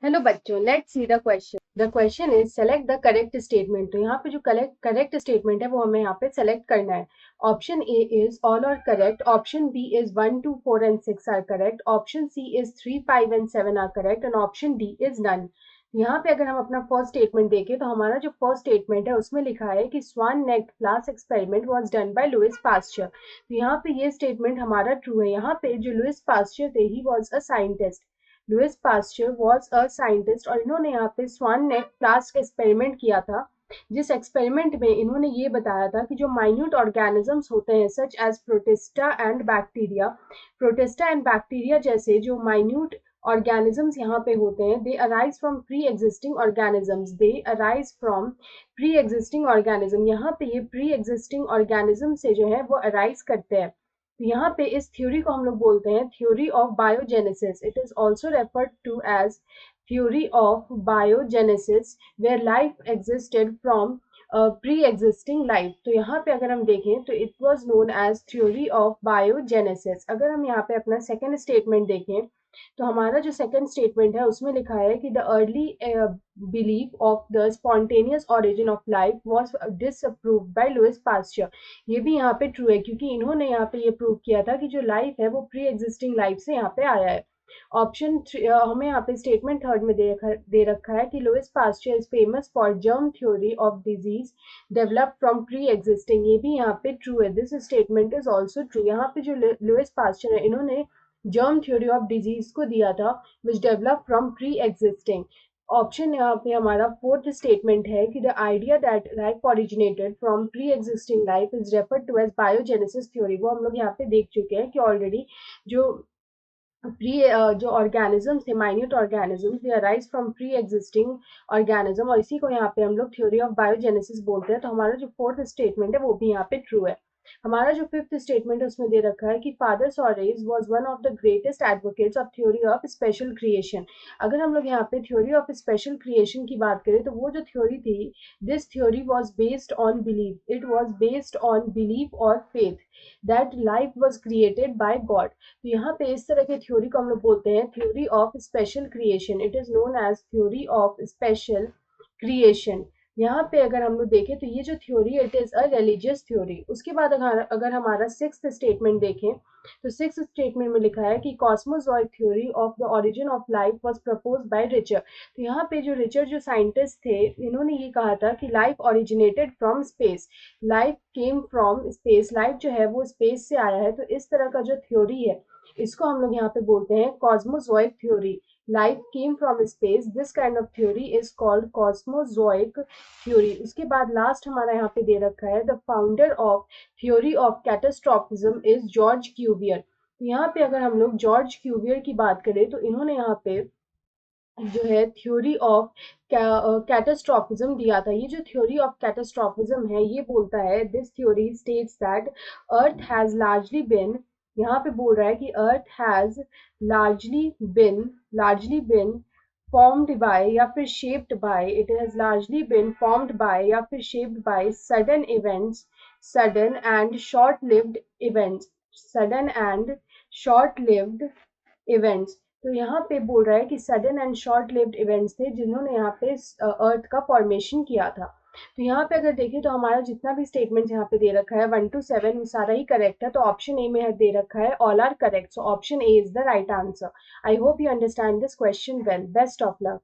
Hello बच्चों, let's see the question. The question is select the correct statement. तो यहाँ पे जो करेक्ट स्टेटमेंट है वो हमें यहाँ पे सेलेक्ट करना है। Option A is all are correct, option B is 1 2 4 and 6 are correct, option C is 3 5 and 7 are correct and option D is none. यहाँ पे अगर हम अपना फर्स्ट स्टेटमेंट देखें तो हमारा जो फर्स्ट स्टेटमेंट है उसमें लिखा है कि swan neck flask experiment was done by Louis Pasteur. तो यहाँ पे ये स्टेटमेंट हमारा ट्रू है। यहाँ पे जो लुइस पास्चर थे he was a scientist. Louis Pasteur was a scientist और इन्होंने यहाँ पे स्वान नेक फ्लास्क एक्सपेरिमेंट किया था, जिस एक्सपेरिमेंट में इन्होंने ये बताया था कि जो माइन्यूट ऑर्गेनिजम्स होते हैं such as protista and bacteria जैसे जो माइन्यूट ऑर्गेनिजम्स यहाँ पे होते हैं, they arise from pre existing organism. यहाँ पे ये प्री एग्जिस्टिंग ऑर्गेनिज्म से जो है वो अराइज करते हैं। तो यहाँ पे इस थ्योरी को हम लोग बोलते हैं theory of biogenesis. It is also referred to as theory of biogenesis where life existed from pre existing life. तो यहाँ पे अगर हम देखें तो it was known as theory of biogenesis. अगर हम यहाँ पे अपना सेकेंड स्टेटमेंट देखें तो हमारा जो सेकंड स्टेटमेंट है उसमें लिखा है कि the early belief of the spontaneous origin of life was disapproved by Louis Pasteur. ये भी यहाँ पे ट्रू है क्योंकि इन्होंने यहाँ पे ये प्रूव किया था कि जो लाइफ है वो प्री एग्जिस्टिंग लाइफ से यहाँ पे आया है। ऑप्शन हमें यहाँ पे स्टेटमेंट थर्ड में दे रखा है कि Louis Pasteur is famous for germ theory of disease develop from pre existing. ये भी यहाँ पे ट्रू है। This statement is also true. यहाँ पे जो लुइस पास्चर है इन्होंने जर्म थ्योरी ऑफ डिजीज को दिया था which develop from pre existing. Option यहाँ पे हमारा फोर्थ स्टेटमेंट है कि the idea that life originated from pre existing life is referred to as biogenesis theory. वो हम लोग यहाँ पे देख चुके हैं कि ऑलरेडी जो प्री जो ऑर्गेनिजम्स थे, minute organisms, they arise from pre existing organism और इसी को यहाँ पे हम लोग थ्योरी ऑफ बायोजेनेसिस बोलते हैं। तो हमारा जो फोर्थ स्टेटमेंट है वो भी यहाँ पे ट्रू है। हमारा जो फिफ्थ स्टेटमेंट है उसमें दे रखा है कि father Suarez was one of the greatest advocates of theory of special creation. अगर हम लोग यहाँ पे थ्योरी ऑफ स्पेशल क्रिएशन की बात करें तो वो जो थ्योरी थी, this theory was based on belief, it was based on belief और faith that life was created by God. तो यहाँ पे इस तरह के थ्योरी को हम लोग बोलते हैं theory of special creation. It is known as theory of special creation. यहाँ पे अगर हम लोग देखें तो ये जो theory it is a religious theory. उसके बाद अगर हमारा सिक्स्थ स्टेटमेंट देखें तो सिक्स्थ स्टेटमेंट में लिखा है कि cosmozoic theory of the origin of life was proposed by Richter. तो यहाँ पे जो रिचर जो साइंटिस्ट थे इन्होंने ये कहा था कि life originated from space, life came from space, life जो है वो स्पेस से आया है। तो इस तरह का जो थ्योरी है इसको हम लोग यहाँ पे बोलते हैं cosmozoic theory. Life came from space, this kind of theory is called cosmozoic theory. उसके बाद लास्ट हमारा यहाँ पे दे रखा है the founder of theory of catastrophism is George Cuvier. तो यहाँ पे अगर हम लोग जॉर्ज क्यूवियर की बात करें तो इन्होंने यहाँ पे जो है थ्योरी ऑफ कैटास्ट्रॉफिज्म दिया था। ये जो थ्योरी ऑफ कैटास्ट्रॉफिज्म है ये बोलता है this theory states that earth has largely been, यहाँ पे बोल रहा है कि earth has largely been formed by या फिर shaped by, it has largely been formed by या फिर shaped by sudden events, sudden and short lived events, sudden and short lived events. तो यहाँ पे बोल रहा है कि sudden and short lived events थे जिन्होंने यहाँ पे अर्थ का फॉर्मेशन किया था। तो यहाँ पे अगर देखें तो हमारा जितना भी स्टेटमेंट यहाँ पे दे रखा है 1 to 7 वो सारा ही करेक्ट है। तो ऑप्शन ए में दे रखा है all are correct, so option A is the right answer. I hope you understand this question well. Best of luck.